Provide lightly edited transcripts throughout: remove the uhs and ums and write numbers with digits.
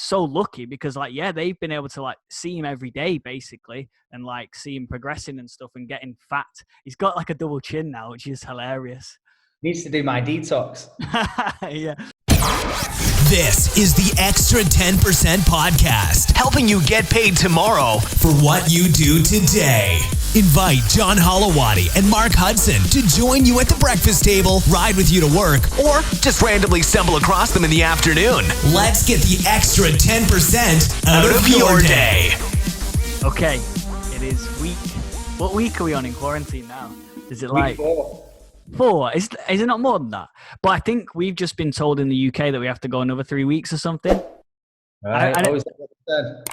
so lucky because like, yeah, they've been able to like see him every day basically and like see him progressing and stuff and getting fat. He's got like a double chin now, which is hilarious. Needs to do my detox. Yeah. This is the Extra 10% Podcast, helping you get paid tomorrow for what you do today. Invite John Holowaty and Mark Hudson to join you at the breakfast table, ride with you to work, or just randomly stumble across them in the afternoon. Let's get the extra 10% out of your day. Okay, it is week. What week are we on in quarantine now? Is it like... Week 4. 4? Is it not more than that? But I think we've just been told in the UK that we have to go another 3 weeks or something. Right.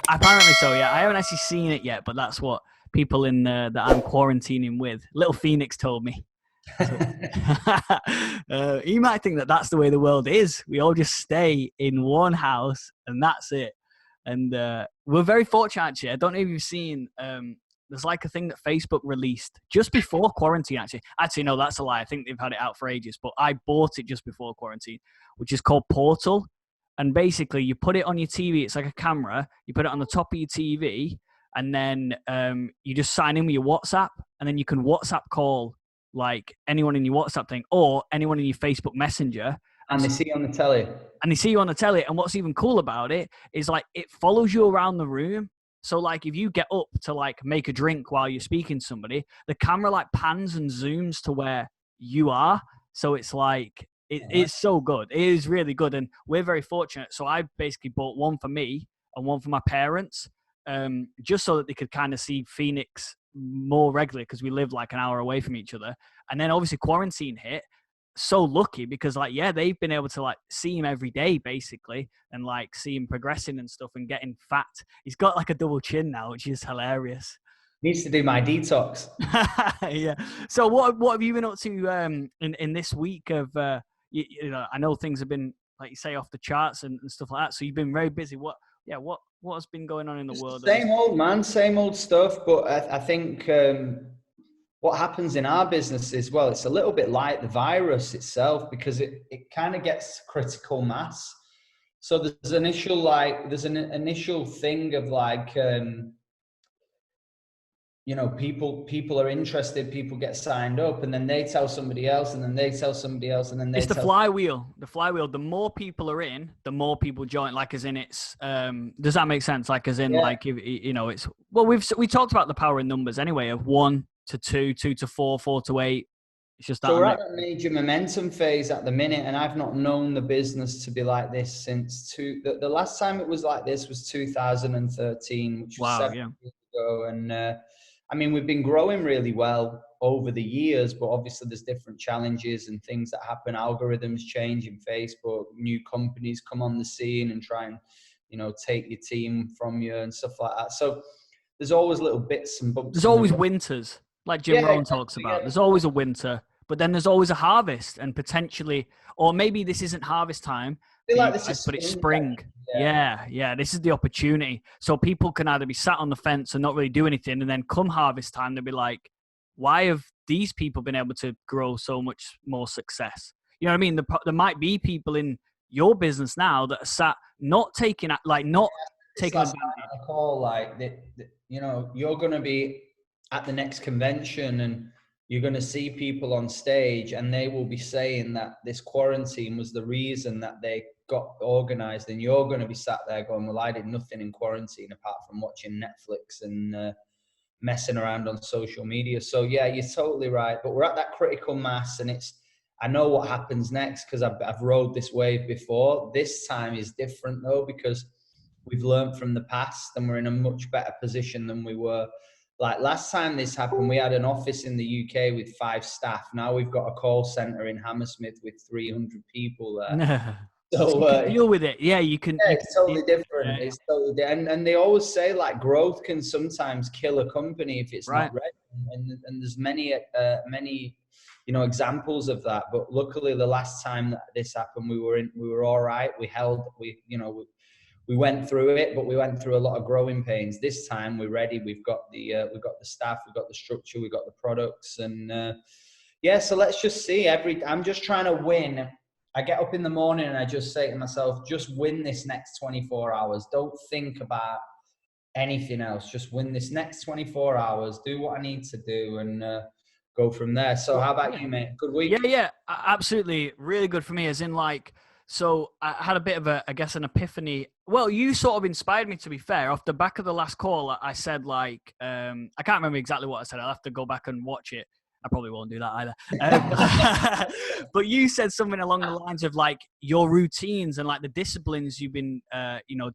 Apparently so, yeah. I haven't actually seen it yet, but that's what people in that I'm quarantining with. Little Phoenix told me. You might think that that's the way the world is. We all just stay in one house and that's it. And we're very fortunate, actually. I don't know if you've seen... there's like a thing that Facebook released just before quarantine, actually. Actually, no, that's a lie. I think they've had it out for ages, but I bought it just before quarantine, which is called Portal. And basically, you put it on your TV. It's like a camera. You put it on the top of your TV, and then you just sign in with your WhatsApp, and then you can WhatsApp call like anyone in your WhatsApp thing or anyone in your Facebook Messenger. And they see you on the telly. And they see you on the telly. And what's even cool about it is like it follows you around the room. So, like, if you get up to, like, make a drink while you're speaking to somebody, the camera, like, pans and zooms to where you are. So it's, like, it's so good. It is really good. And we're very fortunate. So I basically bought one for me and one for my parents, just so that they could kind of see Phoenix more regularly because we live, like, an hour away from each other. And then, obviously, quarantine hit. So lucky because like, yeah, they've been able to like see him every day basically and like see him progressing and stuff and getting fat. He's got like a double chin now, which is hilarious. Needs to do my detox. Yeah. So what have you been up to in this week of you know, I know things have been, like you say, off the charts and stuff like that. So you've been very busy. What has been going on in the world? Same old, man, same old stuff. But I think what happens in our business is, well, it's a little bit like the virus itself because it kind of gets critical mass. So there's an initial thing of like, you know, people are interested, people get signed up, and then they tell somebody else, and then they tell somebody else, and then it's the flywheel. The flywheel. The more people are in, the more people join. Like, as in, it's. Does that make sense? Like, as in, like, if, you know, it's. Well, we talked about the power in numbers anyway. Of 1 to 2, 2 to 4, 4 to 8. It's just that. So we're at a major momentum phase at the minute, and I've not known the business to be like this since the last time it was like this was 2013, which was 7 years ago, and. I mean, we've been growing really well over the years, but obviously there's different challenges and things that happen. Algorithms change in Facebook, new companies come on the scene and try and, you know, take your team from you and stuff like that. So there's always little bits and bumps. There's always winters, like Jim Rohn talks about. There's always a winter, but then there's always a harvest and potentially, or maybe this isn't harvest time. Like this is but it's spring. Yeah. This is the opportunity. So people can either be sat on the fence and not really do anything, and then come harvest time, they'll be like, "Why have these people been able to grow so much more success?" You know what I mean? There might be people in your business now that are sat not taking taking advantage. I call like you know, you're going to be at the next convention and you're going to see people on stage and they will be saying that this quarantine was the reason that they got organized, and you're going to be sat there going, well, I did nothing in quarantine apart from watching Netflix and messing around on social media. So yeah, you're totally right. But we're at that critical mass, and I know what happens next because I've rode this wave before. This time is different though, because we've learned from the past and we're in a much better position than we were. Like last time this happened, we had an office in the UK with 5 staff. Now we've got a call center in Hammersmith with 300 people there. So you can deal with it. Yeah, you can. Yeah, it's totally different. Yeah. It's totally different. And they always say like growth can sometimes kill a company if it's not ready. And there's many you know, examples of that. But luckily, the last time that this happened, we were all right. We went through it, but we went through a lot of growing pains. This time we're ready. We've got the staff, we've got the structure, we've got the products, and so let's just see. I'm just trying to win I get up in the morning and I just say to myself, just win this next 24 hours. Don't think about anything else. Just win this next 24 hours, do what I need to do, and go from there. So how about you, mate? Good week? Yeah, absolutely. Really good for me, as in like, so I had a bit of a, I guess, an epiphany. Well, you sort of inspired me, to be fair. Off the back of the last call, I said like, I can't remember exactly what I said. I'll have to go back and watch it. I probably won't do that either. But you said something along the lines of like your routines and like the disciplines you've been,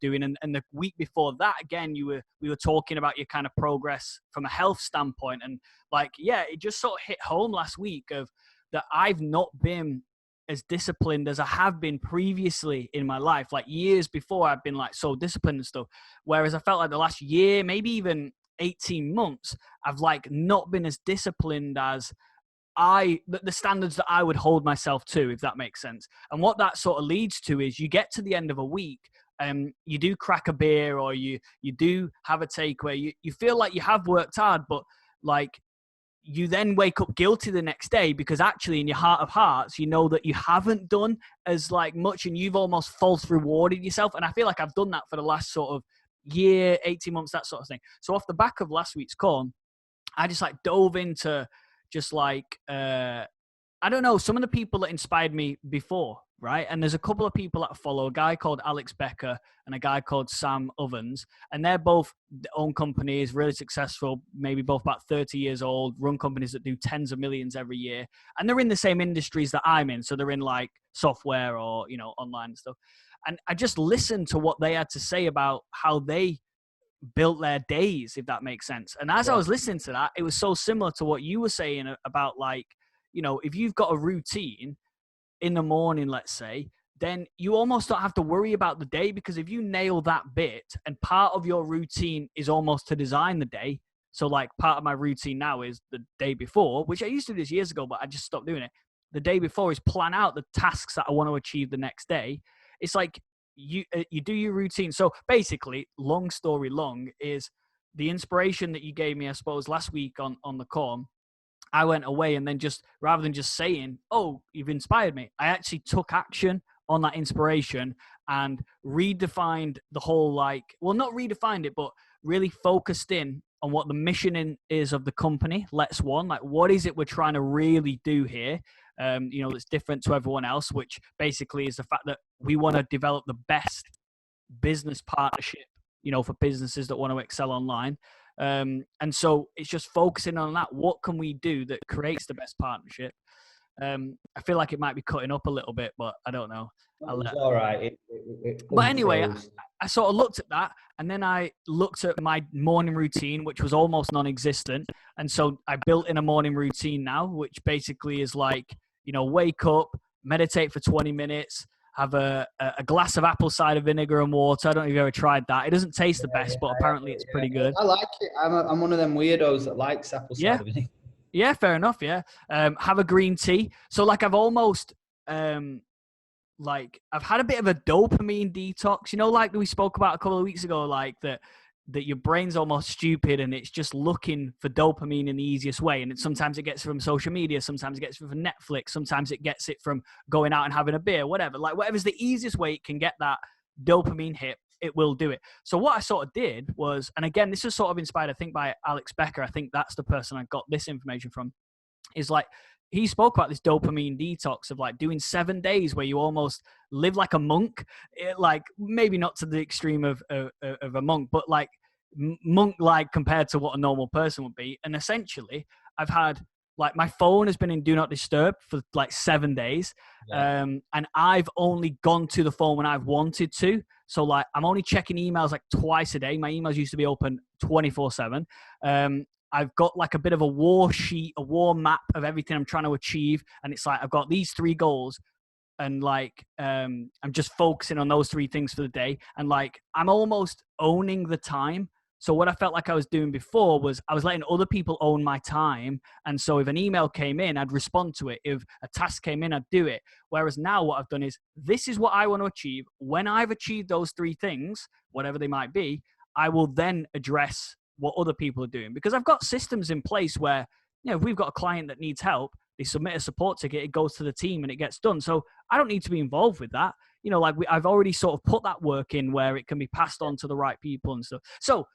doing. And the week before that, again, we were talking about your kind of progress from a health standpoint. And like, yeah, it just sort of hit home last week of that I've not been as disciplined as I have been previously in my life. Like years before, I've been like so disciplined and stuff. Whereas I felt like the last year, maybe even 18 months, I've like not been as disciplined as the standards that I would hold myself to, if that makes sense. And what that sort of leads to is you get to the end of a week, you do crack a beer or you do have a takeaway. You feel like you have worked hard, but like you then wake up guilty the next day because actually in your heart of hearts, you know that you haven't done as like much and you've almost false rewarded yourself. And I feel like I've done that for the last sort of year, 18 months, that sort of thing. So off the back of last week's call, I just like dove into just like, I don't know, some of the people that inspired me before, right? And there's a couple of people that I follow, a guy called Alex Becker and a guy called Sam Ovens. And they're both own companies, really successful, maybe both about 30 years old, run companies that do tens of millions every year. And they're in the same industries that I'm in. So they're in like software or, online and stuff. And I just listened to what they had to say about how they built their days, if that makes sense. And as I was listening to that, it was so similar to what you were saying about like, if you've got a routine in the morning, let's say, then you almost don't have to worry about the day, because if you nail that bit, and part of your routine is almost to design the day. So like part of my routine now is the day before, which I used to do this years ago, but I just stopped doing it. The day before is plan out the tasks that I want to achieve the next day. It's like you do your routine. So basically, long story long, is the inspiration that you gave me, I suppose, last week on the call. I went away and then just, rather than just saying, oh, you've inspired me, I actually took action on that inspiration and redefined the whole, like, well, not redefined it, but really focused in on what the mission is of the company. Let's One, like, what is it we're trying to really do here? That's different to everyone else, which basically is the fact that we want to develop the best business partnership, for businesses that want to excel online. And so it's just focusing on that. What can we do that creates the best partnership? I feel like it might be cutting up a little bit, but I don't know. It's all right. But anyway, I sort of looked at that, and then I looked at my morning routine, which was almost non-existent. And so I built in a morning routine now, which basically is like, wake up, meditate for 20 minutes, have a glass of apple cider vinegar and water. I don't know if you've ever tried that. It doesn't taste the best, but apparently it's pretty good. I like it. I'm one of them weirdos that likes apple cider vinegar. Yeah, fair enough. Yeah. Have a green tea. So like I've almost, I've had a bit of a dopamine detox, like we spoke about a couple of weeks ago, like that your brain's almost stupid and it's just looking for dopamine in the easiest way. And sometimes it gets it from social media. Sometimes it gets it from Netflix. Sometimes it gets it from going out and having a beer, whatever. Like whatever's the easiest way it can get that dopamine hit, it will do it. So what I sort of did was, and again, this is sort of inspired, I think, by Alex Becker. I think that's the person I got this information from, is like, he spoke about this dopamine detox of like doing 7 days where you almost live like a monk, like maybe not to the extreme of a monk, but like monk-like compared to what a normal person would be. And essentially I've had, like, my phone has been in do not disturb for like 7 days. Yeah. And I've only gone to the phone when I've wanted to. So like, I'm only checking emails like twice a day. My emails used to be open 24/7. I've got like a bit of a war sheet, a war map of everything I'm trying to achieve. And it's like, I've got these 3 goals, and like, I'm just focusing on those 3 things for the day. And like, I'm almost owning the time. So what I felt like I was doing before was I was letting other people own my time. And so if an email came in, I'd respond to it. If a task came in, I'd do it. Whereas now what I've done is, this is what I want to achieve. When I've achieved those 3 things, whatever they might be, I will then address what other people are doing, because I've got systems in place where, if we've got a client that needs help, they submit a support ticket, it goes to the team and it gets done. So I don't need to be involved with that. You know, like I've already sort of put that work in where it can be passed on to the right people and stuff. So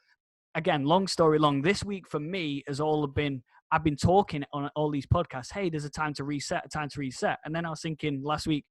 again, long story long, this week for me has all been, I've been talking on all these podcasts, hey, there's a time to reset, a time to reset. And then I was thinking last week,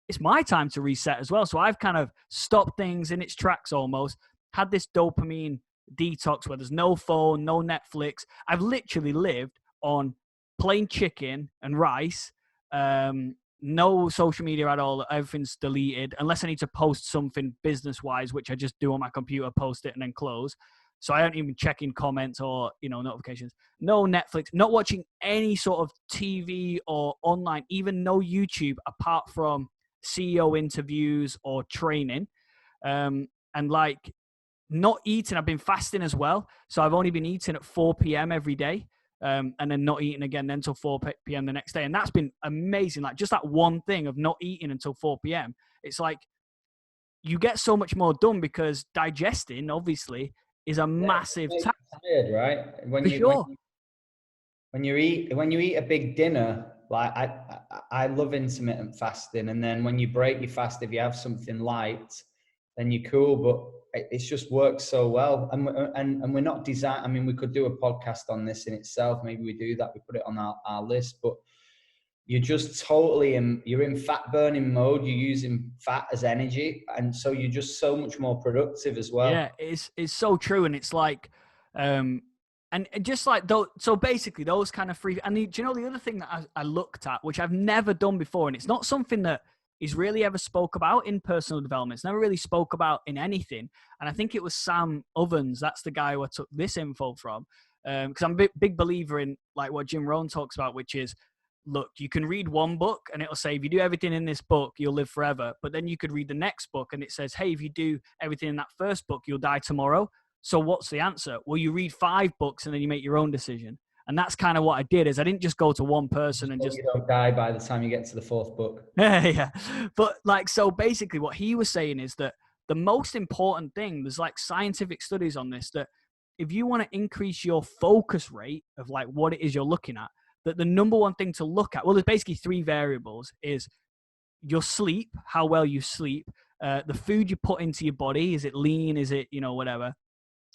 it's my time to reset as well. So I've kind of stopped things in its tracks almost, had this dopamine detox where there's no phone, no Netflix. I've literally lived on plain chicken and rice, no social media at all. Everything's deleted unless I need to post something business-wise, which I just do on my computer, post it and then close. So I don't even check in comments or, you know, notifications. No Netflix, not watching any sort of TV or online, even no YouTube apart from CEO interviews or training. And like not eating, I've been fasting as well. So I've only been eating at 4 p.m. every day. And then not eating again then until 4 p.m. the next day. And that's been amazing. Like just that one thing of not eating until 4 p.m. It's like you get so much more done because digesting, obviously, is a massive task. Tired, right? When you eat a big dinner, like I love intermittent fasting, and then when you break your fast, if you have something light, then you're cool. But it's just works so well, and we're not designed. I mean, we could do a podcast on this in itself. Maybe we do that. We put it on our list, but you're just totally you're in fat burning mode. You're using fat as energy, and so you're just so much more productive as well. Yeah, it's so true, and it's like, and just like those. So basically, those kind of free. And do you know the other thing that I looked at, which I've never done before, and it's not something that is really ever spoke about in personal development. It's never really spoke about in anything. And I think it was Sam Ovens. That's the guy who I took this info from, because I'm a big believer in like what Jim Rohn talks about, which is, look, you can read one book and it'll say, if you do everything in this book, you'll live forever. But then you could read the next book and it says, hey, if you do everything in that first book, you'll die tomorrow. So what's the answer? Well, you read 5 books and then you make your own decision. And that's kind of what I did, is I didn't just go to one person and just... You don't die by the time you get to the 4th book. Yeah. But like, so basically what he was saying is that the most important thing, there's like scientific studies on this, that if you want to increase your focus rate of like what it is you're looking at, that the number one thing to look at, well, there's basically 3 variables, is your sleep, how well you sleep, the food you put into your body, is it lean, is it, you know, whatever,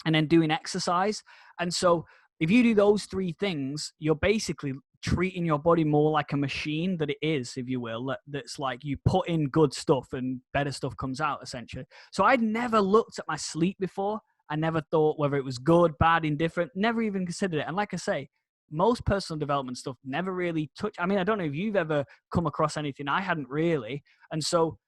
and then doing exercise. And so if you do those 3 things, you're basically treating your body more like a machine that it is, if you will, that's like you put in good stuff and better stuff comes out, essentially. So I'd never looked at my sleep before. I never thought whether it was good, bad, indifferent, never even considered it. And like I say, most personal development stuff never really touched. I mean, I don't know if you've ever come across anything. I hadn't really. And so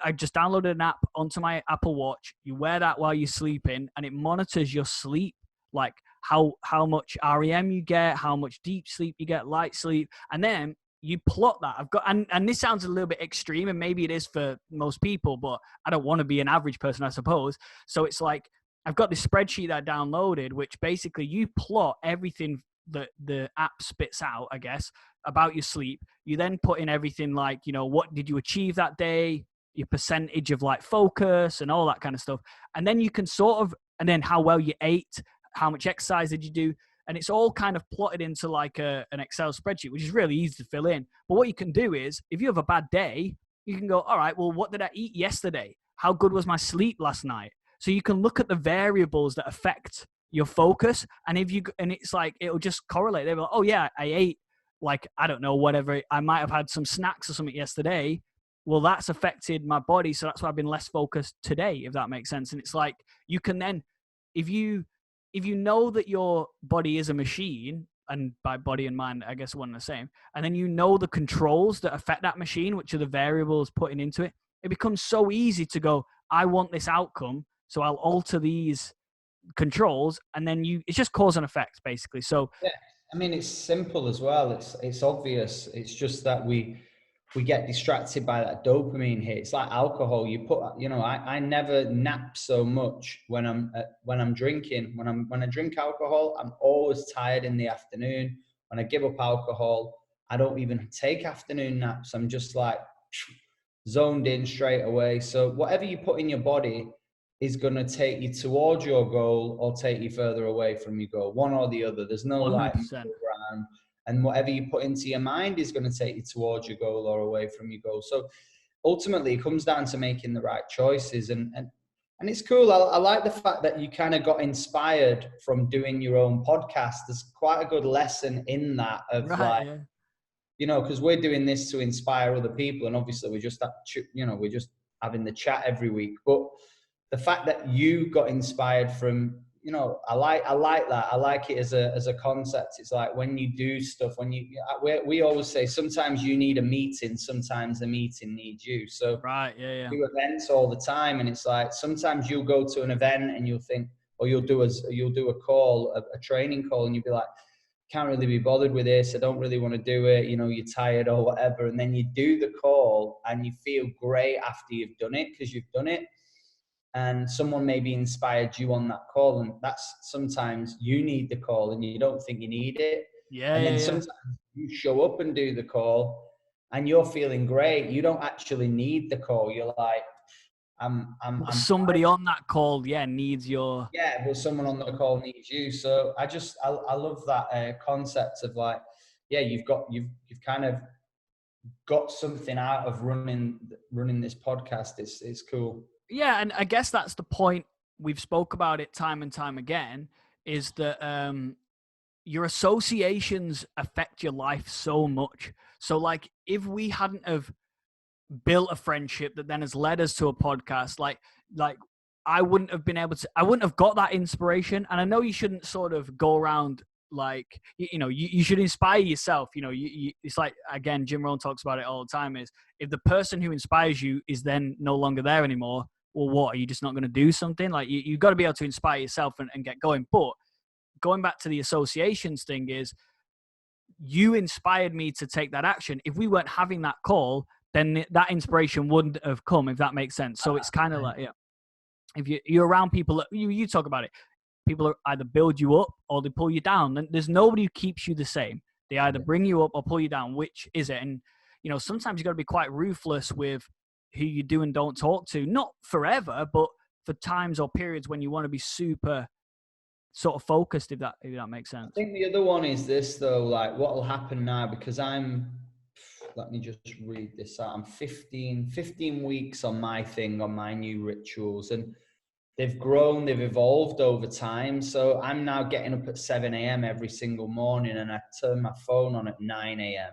I just downloaded an app onto my Apple Watch. You wear that while you're sleeping and it monitors your sleep, like how much REM you get, how much deep sleep you get, light sleep. And then you plot that. And this sounds a little bit extreme, and maybe it is for most people, but I don't want to be an average person, I suppose. So it's like, I've got this spreadsheet that I downloaded, which basically you plot everything that the app spits out, I guess, about your sleep. You then put in everything like, you know, what did you achieve that day, your percentage of like focus and all that kind of stuff. And then you can sort of, and then how well you ate, how much exercise did you do? And it's all kind of plotted into like an Excel spreadsheet, which is really easy to fill in. But what you can do is, if you have a bad day, you can go, all right, well, what did I eat yesterday? How good was my sleep last night? So you can look at the variables that affect your focus, and it's like, it'll just correlate. They're like, oh yeah, I ate like, I don't know, whatever, I might have had some snacks or something yesterday. Well, that's affected my body, so that's why I've been less focused today, if that makes sense. And it's like, you can then, if you know that your body is a machine, and by body and mind, I guess one and the same, and then you know the controls that affect that machine, which are the variables putting into it, it becomes so easy to go, I want this outcome, so I'll alter these controls, and then it's just cause and effect, basically. So yeah, I mean, it's simple as well. It's obvious. It's just that we get distracted by that dopamine hit. It's like alcohol. You put, you know, I never nap so much when I'm drinking. When I drink alcohol, I'm always tired in the afternoon. When I give up alcohol, I don't even take afternoon naps. I'm just like zoned in straight away. So whatever you put in your body is going to take you towards your goal or take you further away from your goal, one or the other. There's no 100%. like middle ground. and whatever you put into your mind is going to take you towards your goal or away from your goal. So ultimately it comes down to making the right choices, and it's cool. I like the fact that you kind of got inspired from doing your own podcast. There's quite a good lesson in that of you know, because we're doing this to inspire other people, and obviously we're just having the chat every week. But the fact that you got inspired from, you know, I like that. I like it as a concept. It's like when you do stuff, we always say sometimes you need a meeting, sometimes the meeting needs you. So do events all the time, and it's like sometimes you'll go to an event and you'll think, or you'll do a call, a training call, and you'll be like, can't really be bothered with this. I don't really want to do it. You know, you're tired or whatever. And then you do the call and you feel great after you've done it because you've done it. And someone maybe inspired you on that call. And that's sometimes you need the call and you don't think you need it. And then sometimes you show up and do the call and you're feeling great. You don't actually need the call. You're like, I'm somebody fine. On that call, needs your... Yeah, well, someone on the call needs you. So I love that concept of like, you've kind of got something out of running this podcast. It's cool. Yeah, and I guess that's the point. We've spoke about it time and time again, is that your associations affect your life so much. So like if we hadn't have built a friendship that then has led us to a podcast, like I wouldn't have been able to, I wouldn't have got that inspiration. And I know you shouldn't sort of go around like, you know, you should inspire yourself. You know, it's like, again, Jim Rohn talks about it all the time, is if the person who inspires you is then no longer there anymore, well, what, are you just not going to do something? Like you've got to be able to inspire yourself and get going. But going back to the associations thing, is you inspired me to take that action. If we weren't having that call, then that inspiration wouldn't have come, if that makes sense. So it's kind of like, if you're around people, you talk about it, people either build you up or they pull you down. And there's nobody who keeps you the same. They either bring you up or pull you down. Which is it? And, you know, sometimes you got to be quite ruthless with who you do and don't talk to. Not forever, but for times or periods when you want to be super sort of focused, if that makes sense. I think the other one is this, though, like what will happen now, because let me just read this out. I'm 15 weeks on my thing, on my new rituals, and they've grown, they've evolved over time. So I'm now getting up at 7 a.m. every single morning, and I turn my phone on at 9 a.m.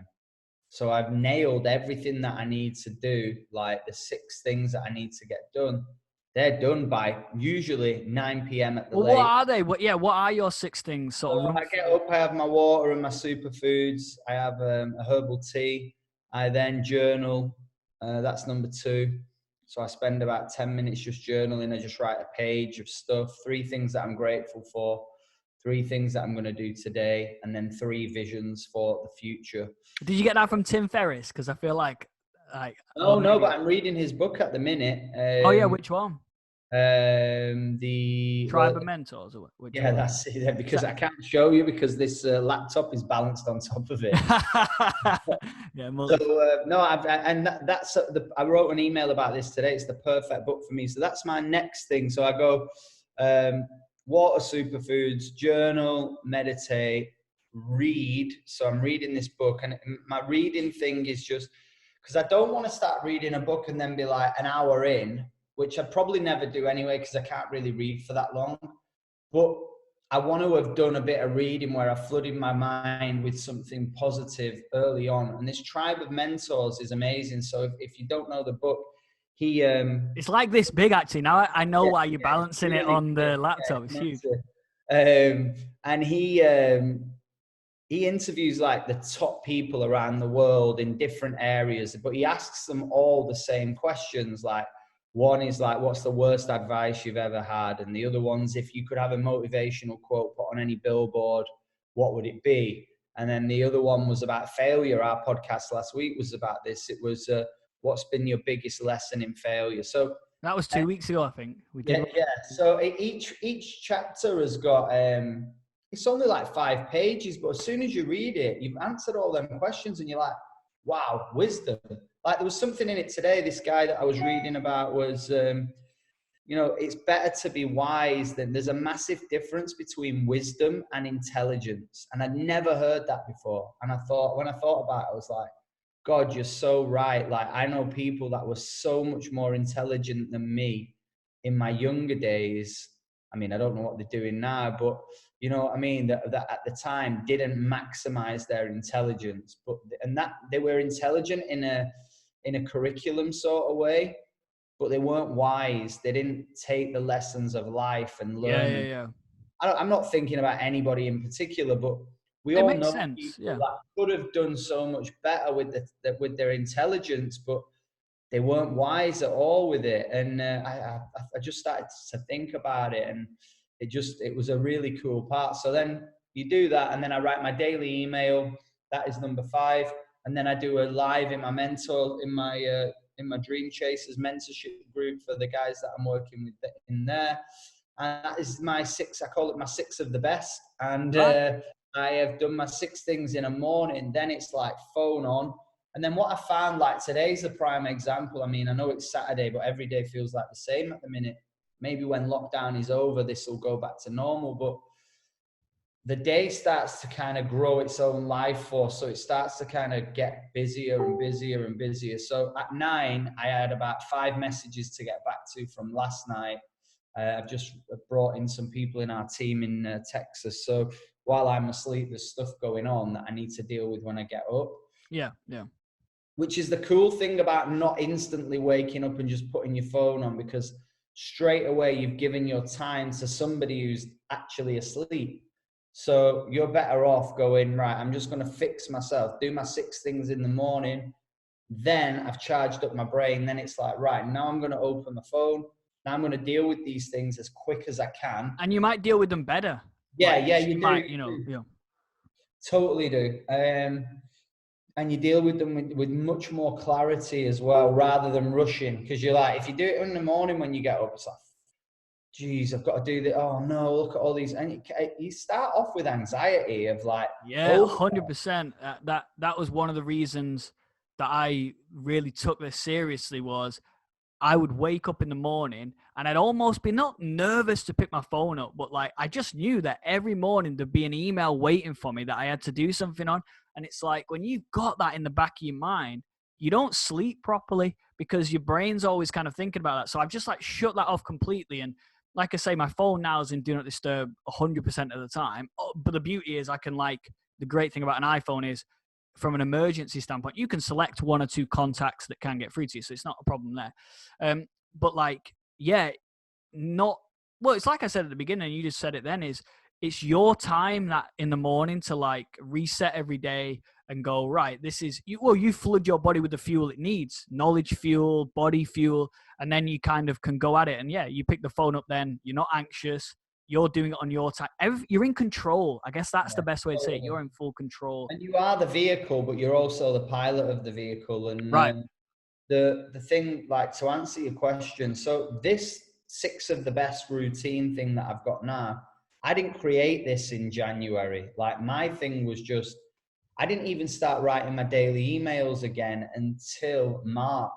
So I've nailed everything that I need to do, like the 6 things that I need to get done. They're done by usually 9 p.m. at the latest. What are they? What are your 6 things? I get up, I have my water and my superfoods. I have a herbal tea. I then journal. That's number 2. So I spend about 10 minutes just journaling. I just write a page of stuff, 3 things that I'm grateful for, 3 things that I'm going to do today, and then 3 visions for the future. Did you get that from Tim Ferriss? Because I feel like... No, but I'm reading his book at the minute. Which one? The Tribe of Mentors. Or which one? That's it. Because I can't show you because this laptop is balanced on top of it. I wrote an email about this today. It's the perfect book for me. So that's my next thing. So I go water, superfoods, journal, meditate, read. So I'm reading this book, and my reading thing is just because I don't want to start reading a book and then be like an hour in, which I probably never do anyway, because I can't really read for that long. But I want to have done a bit of reading where I flooded my mind with something positive early on. And this Tribe of Mentors is amazing. So if you don't know the book, he... it's like this big, actually. Now I know why you're balancing it on the laptop. It's huge. And he interviews like the top people around the world in different areas, but he asks them all the same questions. Like, one is like, what's the worst advice you've ever had? And the other one's, if you could have a motivational quote put on any billboard, what would it be? And then the other one was about failure. Our podcast last week was about this. It was, what's been your biggest lesson in failure? So that was 2 weeks ago, I think. We did. Yeah. So each chapter has got, it's only like 5 pages, but as soon as you read it, you've answered all them questions and you're like, wow, wisdom. Like there was something in it today. This guy that I was reading about was you know, it's better to be wise than, there's a massive difference between wisdom and intelligence. And I'd never heard that before. And I thought, when I thought about it, I was like, God, you're so right. Like, I know people that were so much more intelligent than me in my younger days. I mean, I don't know what they're doing now, but you know what I mean? That at the time didn't maximize their intelligence, and that they were intelligent in a curriculum sort of way, but they weren't wise. They didn't take the lessons of life and learn. Yeah. I'm not thinking about anybody in particular, but we It all makes know sense. people Yeah. that could have done so much better with with their intelligence, but they weren't wise at all with it. And I just started to think about it, and it was a really cool part. So then you do that, and then I write my daily email. That is number 5, and then I do a live in my Dream Chasers mentorship group for the guys that I'm working with in there. And that is my 6. I call it my 6 of the best. And I have done my 6 things in a morning. Then it's like phone on. And then what I found, like today's a prime example. I mean, I know it's Saturday, but every day feels like the same at the minute. Maybe when lockdown is over, this will go back to normal. But the day starts to kind of grow its own life force. So it starts to kind of get busier and busier and busier. So at 9, I had about 5 messages to get back to from last night. I've just brought in some people in our team in Texas. So while I'm asleep, there's stuff going on that I need to deal with when I get up. Yeah. Which is the cool thing about not instantly waking up and just putting your phone on, because straight away you've given your time to somebody who's actually asleep. So you're better off going, right, I'm just going to fix myself, do my 6 things in the morning. Then I've charged up my brain. Then it's like, right, now I'm going to open the phone. Now I'm going to deal with these things as quick as I can. And you might deal with them better. Yeah, like, yeah, you might, do. Totally do. And you deal with them with much more clarity as well, rather than rushing. Because you're like, if you do it in the morning when you get up, it's like, geez, I've got to do that. Oh no, look at all these. And you start off with anxiety of like, yeah, 100%. That was one of the reasons that I really took this seriously. Was I would wake up in the morning and I'd almost be not nervous to pick my phone up, but like I just knew that every morning there'd be an email waiting for me that I had to do something on. And it's like, when you've got that in the back of your mind, you don't sleep properly because your brain's always kind of thinking about that. So I've just like shut that off completely. And like I say, my phone now is in Do Not Disturb 100% of the time. But the beauty is the great thing about an iPhone is, from an emergency standpoint, you can select 1 or 2 contacts that can get through to you. So it's not a problem there. But like, yeah, it's like I said at the beginning, you just said it then, is it's your time that in the morning to like reset every day and go, right, this is you flood your body with the fuel it needs, knowledge fuel, body fuel, and then you kind of can go at it. And yeah, you pick the phone up, then you're not anxious. You're doing it on your time. You're in control. I guess that's the best way to say it. You're in full control. And you are the vehicle, but you're also the pilot of the vehicle. And right. The thing, like, to answer your question, so this 6 of the best routine thing that I've got now, I didn't create this in January. Like, my thing was just, I didn't even start writing my daily emails again until March.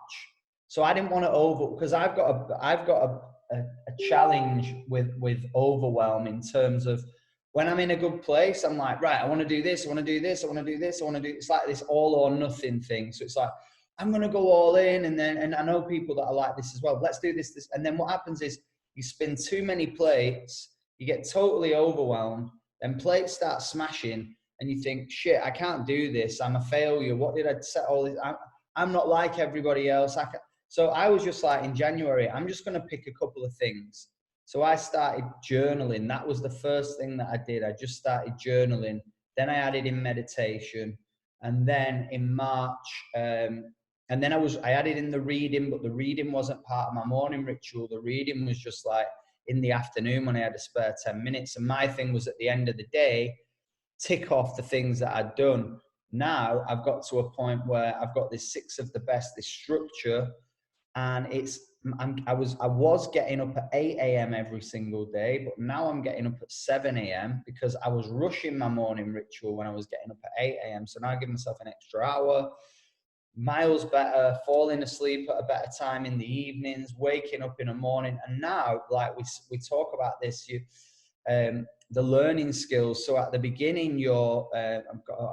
So I didn't want to because I've got a challenge with overwhelm in terms of, when I'm in a good place, I'm like, right, I want to do this, I want to do this, I want to do this, I want to do, it's like this all or nothing thing. So it's like, I'm going to go all in. And I know people that are like this as well. Let's do this. And then what happens is you spin too many plates, you get totally overwhelmed, then plates start smashing and you think, shit, I can't do this. I'm a failure. What did I set all this? I'm not like everybody else. So I was just like, in January, I'm just going to pick a couple of things. So I started journaling. That was the first thing that I did. I just started journaling. Then I added in meditation. And then in March, and then I added in the reading, but the reading wasn't part of my morning ritual. The reading was just like in the afternoon when I had a spare 10 minutes. And my thing was, at the end of the day, tick off the things that I'd done. Now I've got to a point where I've got this 6 of the best, this structure, and I was getting up at 8 a.m. every single day, but now I'm getting up at 7 a.m. because I was rushing my morning ritual when I was getting up at 8 a.m. So now I give myself an extra hour. miles better, falling asleep at a better time in the evenings, waking up in the morning. And now, like we talk about this, the learning skills. So at the beginning, I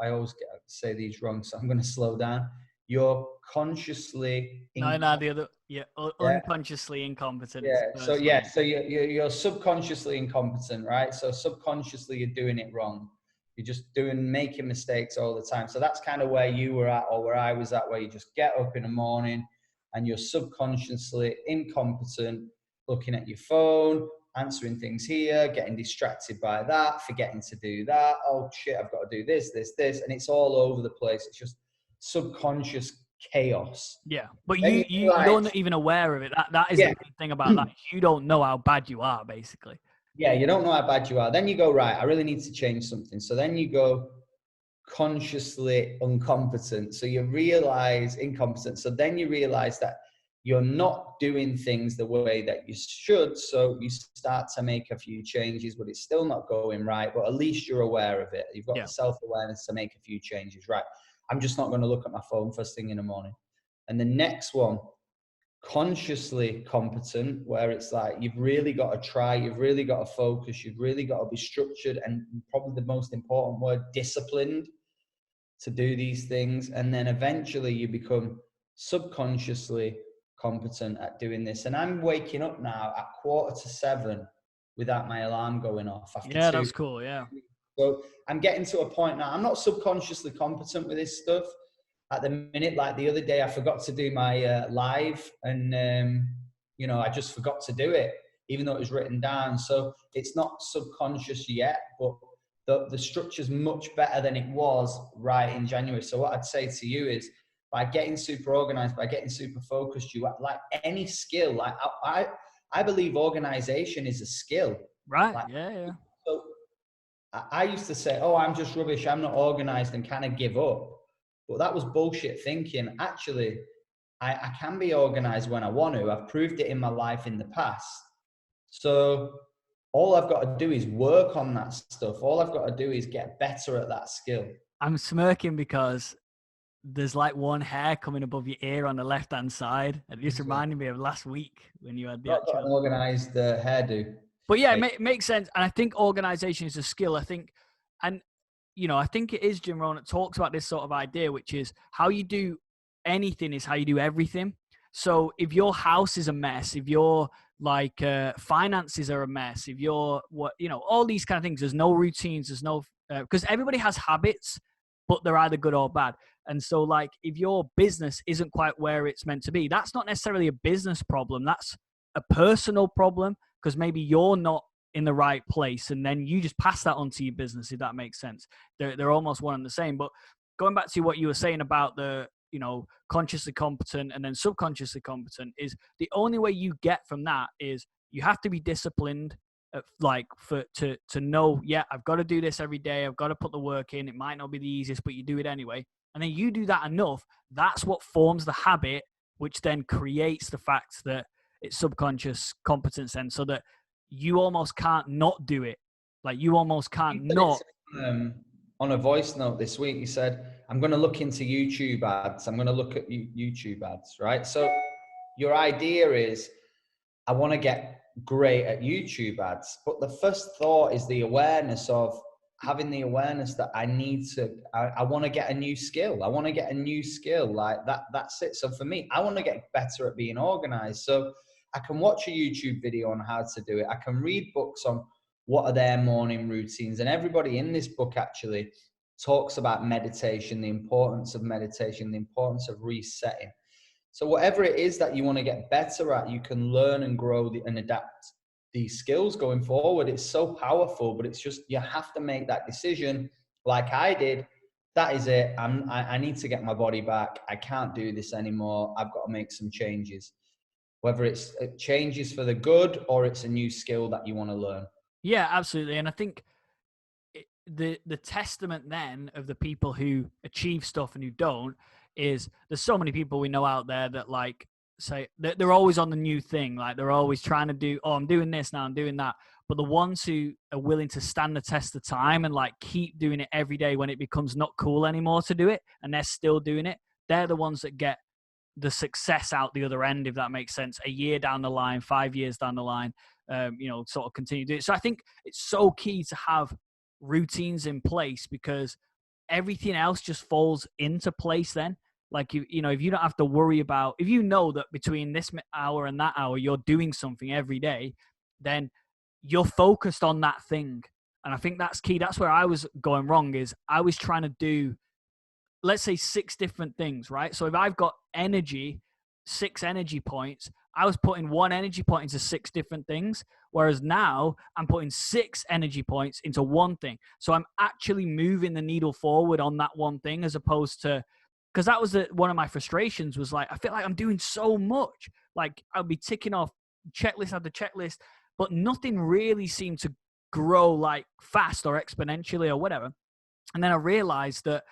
always say these wrong, so I'm going to slow down. You're consciously unconsciously incompetent. Yeah. So you're subconsciously incompetent, right? So subconsciously you're doing it wrong. You're just making mistakes all the time. So that's kind of where you were at, or where I was at, where you just get up in the morning and you're subconsciously incompetent, looking at your phone, answering things here, getting distracted by that, forgetting to do that. Oh shit, I've got to do this. And it's all over the place. It's just subconscious chaos. Yeah, but you're not even aware of it. That is the big thing about that. You don't know how bad you are, basically. Yeah, you don't know how bad you are. Then you go, right, I really need to change something. So then you go consciously incompetent. So you realize incompetent. So then you realize that you're not doing things the way that you should. So you start to make a few changes, but it's still not going right. But at least you're aware of it. You've got the self-awareness to make a few changes. Right. I'm just not going to look at my phone first thing in the morning. And the next one, consciously competent, where it's like you've really got to try, you've really got to focus, you've really got to be structured, and probably the most important word, disciplined to do these things. And then eventually you become subconsciously competent at doing this. And I'm waking up now at 6:45 without my alarm going off. That's cool. Yeah. So I'm getting to a point now. I'm not subconsciously competent with this stuff at the minute. Like the other day, I forgot to do my live, and I just forgot to do it, even though it was written down. So it's not subconscious yet, but the structure's much better than it was right in January. So what I'd say to you is, by getting super organized, by getting super focused, you like any skill. Like I believe organization is a skill. Right. Like, yeah. So I used to say, oh, I'm just rubbish, I'm not organized, and kind of give up. But that was bullshit thinking. Actually, I can be organized when I want to. I've proved it in my life in the past. So all I've got to do is work on that stuff. All I've got to do is get better at that skill. I'm smirking because there's like one hair coming above your ear on the left-hand side. It just reminded me of last week when you had the actual organized hairdo. But yeah, it makes sense. And I think organization is a skill. I think it is Jim Rohn that talks about this sort of idea, which is how you do anything is how you do everything. So if your house is a mess, if your finances are a mess, if you're all these kind of things, there's no routines, there's no, because everybody has habits, but they're either good or bad. And so like, if your business isn't quite where it's meant to be, that's not necessarily a business problem. That's a personal problem, because maybe you're not in the right place, and then you just pass that on to your business, if that makes sense. They're almost one and the same. But going back to what you were saying about the consciously competent and then subconsciously competent, is the only way you get from that is you have to be disciplined, to know, I've got to do this every day, I've got to put the work in. It might not be the easiest, but you do it anyway. And then you do that enough, that's what forms the habit, which then creates the fact that it's subconscious competence, then, so that you almost can't not do it. Like you almost can't not. On a voice note this week, you said, I'm going to look into YouTube ads. I'm going to look at YouTube ads, right? So your idea is, I want to get great at YouTube ads. But the first thought is the awareness of having the awareness that I want to get a new skill. I want to get a new skill like that. That's it. So for me, I want to get better at being organized. So I can watch a YouTube video on how to do it. I can read books on what are their morning routines. And everybody in this book actually talks about meditation, the importance of meditation, the importance of resetting. So whatever it is that you want to get better at, you can learn and grow and adapt these skills going forward. It's so powerful, but it's just, you have to make that decision like I did. That is it. I need to get my body back. I can't do this anymore. I've got to make some changes. Whether it's changes for the good or it's a new skill that you want to learn. Yeah, absolutely. And I think the testament then of the people who achieve stuff and who don't is there's so many people we know out there that like say they're always on the new thing. Like they're always trying to do, I'm doing this now, I'm doing that. But the ones who are willing to stand the test of time and like keep doing it every day when it becomes not cool anymore to do it, and they're still doing it, they're the ones that get the success out the other end, if that makes sense, a year down the line, 5 years down the line, sort of continue to do it. So I think it's so key to have routines in place, because everything else just falls into place then. Like, if you don't have to worry about, if you know that between this hour and that hour, you're doing something every day, then you're focused on that thing. And I think that's key. That's where I was going wrong, is I was trying to do, let's say, 6 different things, right? So if I've got 6 energy points, I was putting 1 energy point into 6 different things, whereas now I'm putting 6 energy points into 1 thing. So I'm actually moving the needle forward on that 1 thing, as opposed to, because that was one of my frustrations, was like, I feel like I'm doing so much. Like, I'll be ticking off checklist after checklist, but nothing really seemed to grow like fast or exponentially or whatever. And then I realized that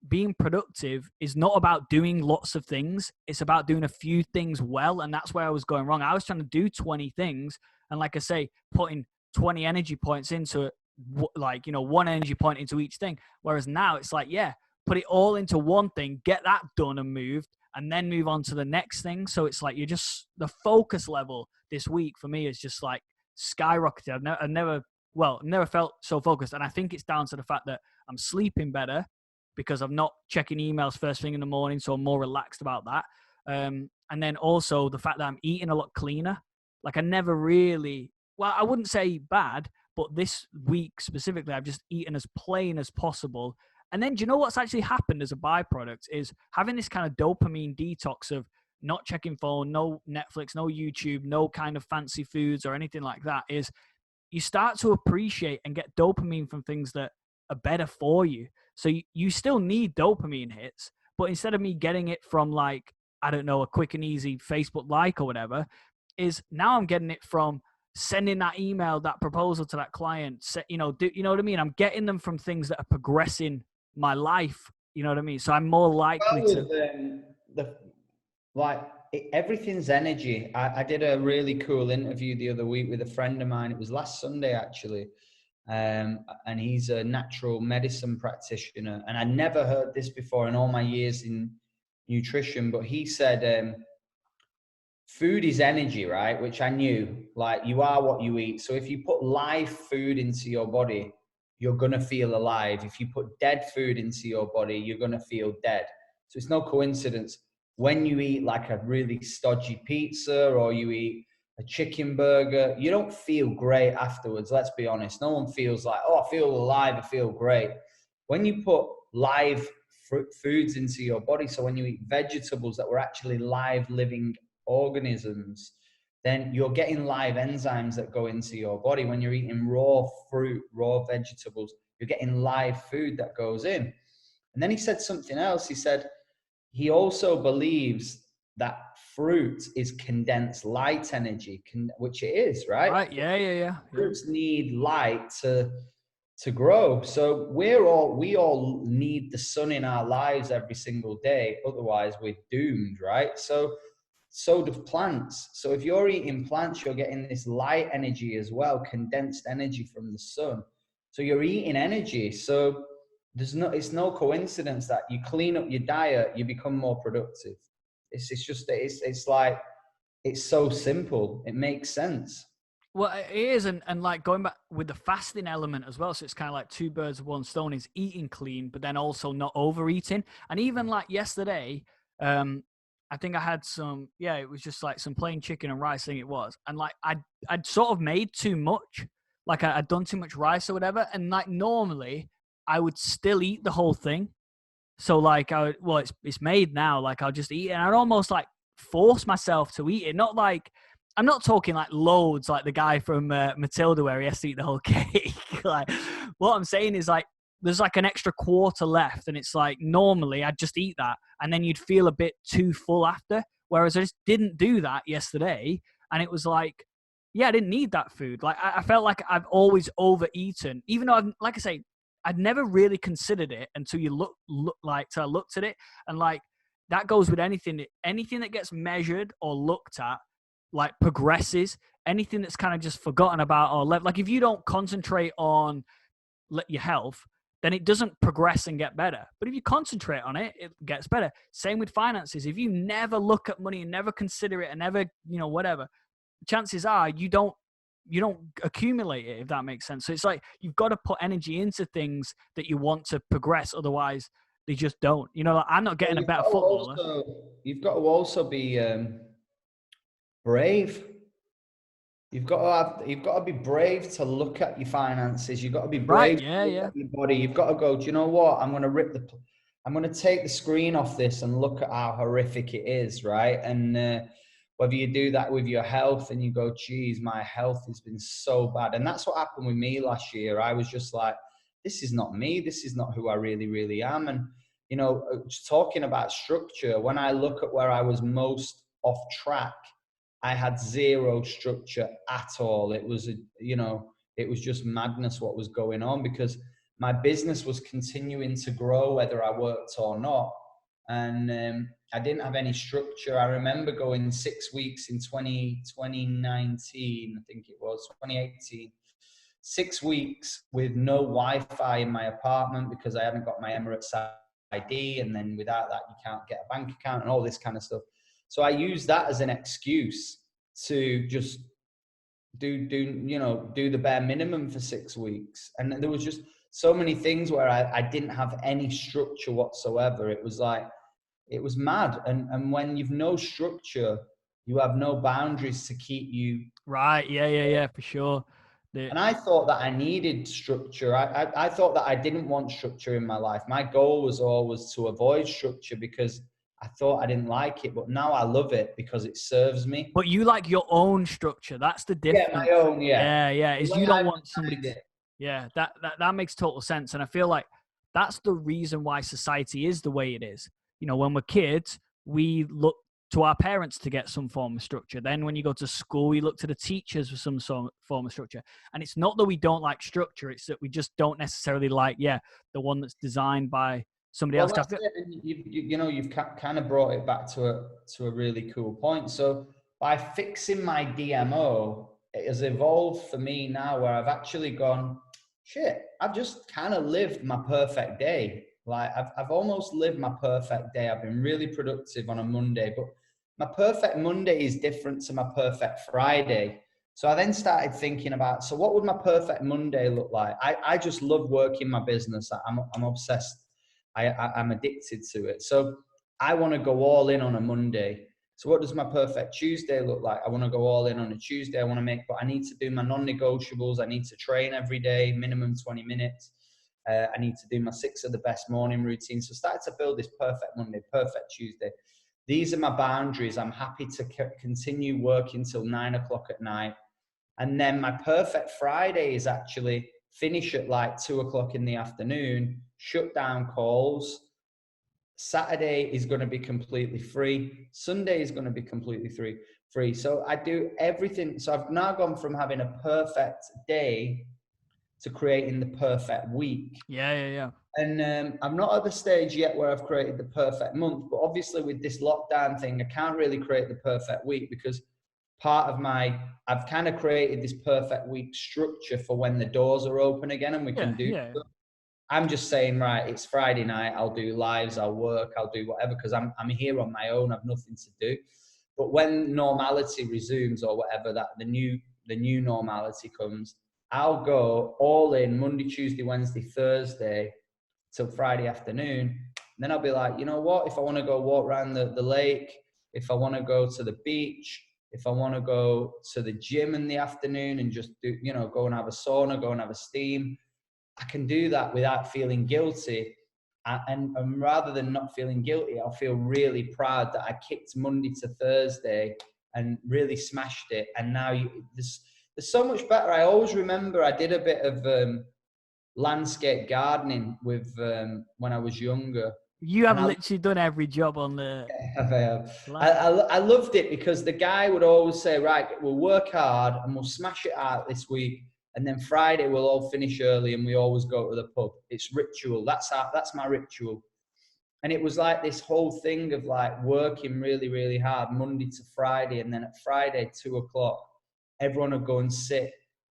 being productive is not about doing lots of things. It's about doing a few things well. And that's where I was going wrong. I was trying to do 20 things. And like I say, putting 20 energy points into it, 1 energy point into each thing. Whereas now it's like, yeah, put it all into 1 thing, get that done and moved, and then move on to the next thing. So it's like, the focus level this week for me is just like skyrocketed. I've never felt so focused. And I think it's down to the fact that I'm sleeping better, because I'm not checking emails first thing in the morning. So I'm more relaxed about that. And then also the fact that I'm eating a lot cleaner. Like, I never really, I wouldn't say bad, but this week specifically, I've just eaten as plain as possible. And then, do you know what's actually happened as a byproduct is having this kind of dopamine detox of not checking phone, no Netflix, no YouTube, no kind of fancy foods or anything like that, is you start to appreciate and get dopamine from things that are better for you. So you still need dopamine hits, but instead of me getting it from, like, I don't know, a quick and easy Facebook like or whatever, is now I'm getting it from sending that email, that proposal to that client. You know what I mean? I'm getting them from things that are progressing my life. You know what I mean? So I'm more likely everything's energy. I did a really cool interview the other week with a friend of mine. It was last Sunday, actually. And he's a natural medicine practitioner. And I never heard this before in all my years in nutrition, but he said, food is energy, right? Which I knew, like, you are what you eat. So if you put live food into your body, you're going to feel alive. If you put dead food into your body, you're going to feel dead. So it's no coincidence. When you eat like a really stodgy pizza or you eat a chicken burger, you don't feel great afterwards. Let's be honest. No one feels like, oh, I feel alive, I feel great. When you put live foods into your body, so when you eat vegetables that were actually live living organisms, then you're getting live enzymes that go into your body. When you're eating raw fruit, raw vegetables, you're getting live food that goes in. And then he said something else. He said he also believes that fruit is condensed light energy, which it is, right? Right. Yeah. Fruits need light to grow. So we all need the sun in our lives every single day. Otherwise, we're doomed, right? So do plants. So if you're eating plants, you're getting this light energy as well, condensed energy from the sun. So you're eating energy. So it's no coincidence that you clean up your diet, you become more productive. It's like, it's so simple. It makes sense. Well, it is. And like, going back with the fasting element as well. So it's kind of like 2 birds with 1 stone, is eating clean, but then also not overeating. And even like yesterday, I think I had it was just like some plain chicken and rice, I think it was. And like, I'd sort of made too much. Like, I'd done too much rice or whatever. And like, normally I would still eat the whole thing. So like, it's made now. Like, I'll just eat it. And I'd almost like force myself to eat it. Not like, I'm not talking like loads, like the guy from Matilda where he has to eat the whole cake. Like, what I'm saying is, like, there's like an extra quarter left, and it's like, normally I'd just eat that and then you'd feel a bit too full after, whereas I just didn't do that yesterday. And it was like, yeah, I didn't need that food. Like, I felt like I've always overeaten, even though like I say, I'd never really considered it until you till I looked at it. And like, that goes with anything that gets measured or looked at, like, progresses. Anything that's kind of just forgotten about or left, like, if you don't concentrate on your health, then it doesn't progress and get better. But if you concentrate on it, it gets better. Same with finances. If you never look at money and never consider it and never, whatever, chances are you don't accumulate it, if that makes sense. So it's like you've got to put energy into things that you want to progress. Otherwise, they just don't. Like, I'm not getting a better footballer. You've got to also be brave. You've got to be brave to look at your finances. You've got to be brave to look at your body. You've got to go, do you know what? I'm going to take the screen off this and look at how horrific it is, right? And whether you do that with your health and you go, geez, my health has been so bad. And that's what happened with me last year. I was just like, this is not me. This is not who I really, really am. And, just talking about structure, when I look at where I was most off track, I had zero structure at all. It was, it was just madness what was going on, because my business was continuing to grow whether I worked or not. And I didn't have any structure. I remember going 6 weeks in 2019, I think it was 2018, 6 weeks with no Wi-Fi in my apartment because I hadn't got my Emirates ID. And then without that, you can't get a bank account and all this kind of stuff. So I used that as an excuse to just do the bare minimum for 6 weeks. And there was just so many things where I didn't have any structure whatsoever. It was like, it was mad. And when you've no structure, you have no boundaries to keep you. Right. Yeah, for sure. And I thought that I needed structure. I thought that I didn't want structure in my life. My goal was always to avoid structure because I thought I didn't like it, but now I love it because it serves me. But you like your own structure. That's the difference. Yeah, my own, yeah. Yeah. Is you don't want somebody. Yeah, that makes total sense. And I feel like that's the reason why society is the way it is. When we're kids, we look to our parents to get some form of structure. Then when you go to school, you look to the teachers for some form of structure. And it's not that we don't like structure. It's that we just don't necessarily like, the one that's designed by somebody else. That's it. And you've kind of brought it back to a really cool point. So by fixing my DMO, it has evolved for me now where I've actually gone, shit, I've just kind of lived my perfect day. Like I've almost lived my perfect day. I've been really productive on a Monday, but my perfect Monday is different to my perfect Friday. So I then started thinking about, so what would my perfect Monday look like? I just love working my business. I'm obsessed. I'm addicted to it. So I want to go all in on a Monday. So what does my perfect Tuesday look like? I want to go all in on a Tuesday. But I need to do my non-negotiables. I need to train every day, minimum 20 minutes. I need to do my 6 of the best morning routine. So I started to build this perfect Monday, perfect Tuesday. These are my boundaries. I'm happy to continue working till 9 o'clock at night. And then my perfect Friday is actually finish at like 2 o'clock in the afternoon, shut down calls. Saturday is going to be completely free. Sunday is going to be completely free. So I do everything. So I've now gone from having a perfect day to creating the perfect week. Yeah. And I'm not at the stage yet where I've created the perfect month, but obviously with this lockdown thing, I can't really create the perfect week because I've kind of created this perfect week structure for when the doors are open again and we can do stuff. I'm just saying, right, it's Friday night. I'll do lives, I'll work, I'll do whatever because I'm here on my own. I've nothing to do. But when normality resumes or whatever, that the new normality comes, I'll go all in Monday, Tuesday, Wednesday, Thursday till Friday afternoon. And then I'll be like, you know what? If I want to go walk around the lake, if I want to go to the beach, if I want to go to the gym in the afternoon and just do, go and have a sauna, go and have a steam, I can do that without feeling guilty. And rather than not feeling guilty, I'll feel really proud that I kicked Monday to Thursday and really smashed it. And now there's so much better. I always remember I did a bit of landscape gardening with when I was younger. You have literally done every job on the. I loved it because the guy would always say, right, we'll work hard and we'll smash it out this week. And then Friday we'll all finish early and we always go to the pub. It's ritual. That's my ritual. And it was like this whole thing of like working really, really hard Monday to Friday. And then at Friday, 2 o'clock, everyone would go and sit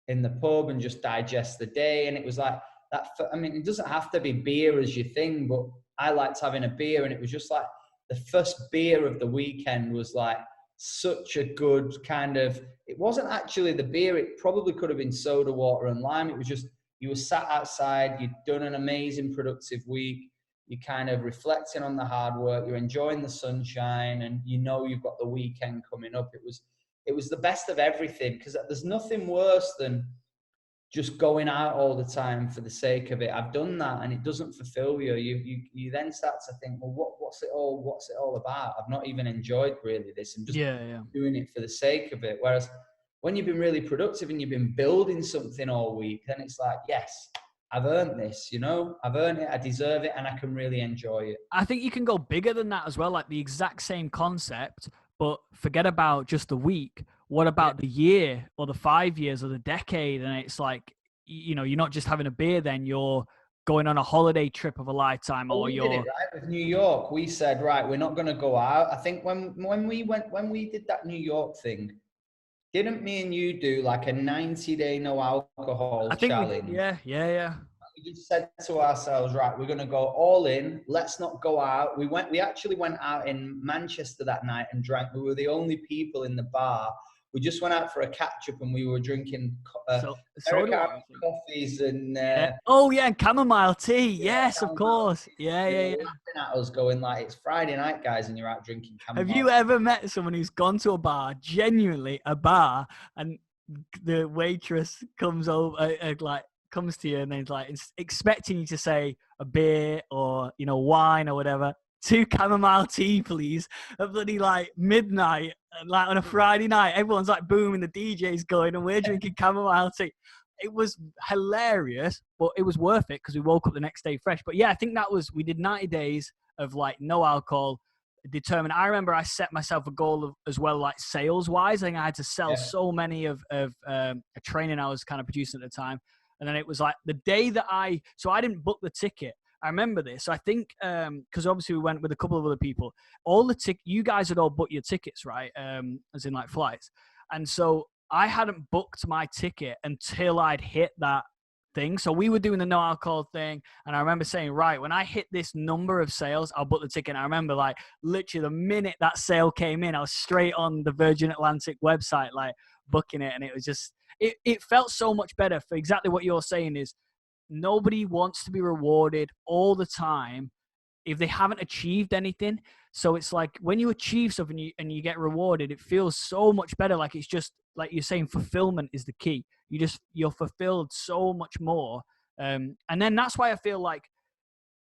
in the pub and just digest the day. And it was like, I mean, it doesn't have to be beer as your thing, but I liked having a beer, and it was just like the first beer of the weekend was like such a good kind of, it wasn't actually the beer. It probably could have been soda water and lime. It was just, you were sat outside, you'd done an amazing productive week. You're kind of reflecting on the hard work. You're enjoying the sunshine, and you know you've got the weekend coming up. It was the best of everything, because there's nothing worse than just going out all the time for the sake of it. I've done that, and it doesn't fulfill you. You then start to think, well, what's it all about? I've not even enjoyed really this. I'm just doing it for the sake of it. Whereas when you've been really productive and you've been building something all week, then it's like, yes, I've earned this, you know, I've earned it, I deserve it, and I can really enjoy it. I think you can go bigger than that as well, like the exact same concept, but forget about just the week. What about the year or the 5 years or the decade? And it's like, you know, you're not just having a beer then, you're going on a holiday trip of a lifetime. Well, or we you're... did it, right? With New York, we said, right, we're not going to go out. I think when we did that New York thing, didn't me and you do like a 90-day no alcohol challenge? We did, yeah. We just said to ourselves, right, we're going to go all in. Let's not go out. We actually went out in Manchester that night and drank. We were the only people in the bar. We just went out for a catch up, and we were drinking Americano coffees and and chamomile tea. Yes, of course. Yeah. Laughing at us, going like, it's Friday night, guys, and you're out drinking chamomile. Have you ever met someone who's gone to a bar, genuinely a bar, and the waitress comes over, comes to you, and then like expecting you to say a beer or, you know, wine or whatever? 2 chamomile tea, please. At bloody like midnight, like on a Friday night, everyone's like booming, the DJ's going, and we're drinking chamomile tea. It was hilarious, but it was worth it because we woke up the next day fresh. But yeah, I think we did 90 days of like no alcohol. Determined. I remember I set myself a goal as well, like sales wise. I think I had to sell so many of a training I was kind of producing at the time. And then it was like the day that I didn't book the ticket. I remember this. So I think, because obviously we went with a couple of other people, you guys had all booked your tickets, right? As in like flights. And so I hadn't booked my ticket until I'd hit that thing. So we were doing the no alcohol thing. And I remember saying, right, when I hit this number of sales, I'll book the ticket. And I remember like literally the minute that sale came in, I was straight on the Virgin Atlantic website, like booking it. And it was just, it felt so much better for exactly what you're saying is, nobody wants to be rewarded all the time if they haven't achieved anything. So it's like when you achieve something and you get rewarded, it feels so much better. Like it's just like you're saying, fulfillment is the key. You're fulfilled so much more. And then that's why I feel like,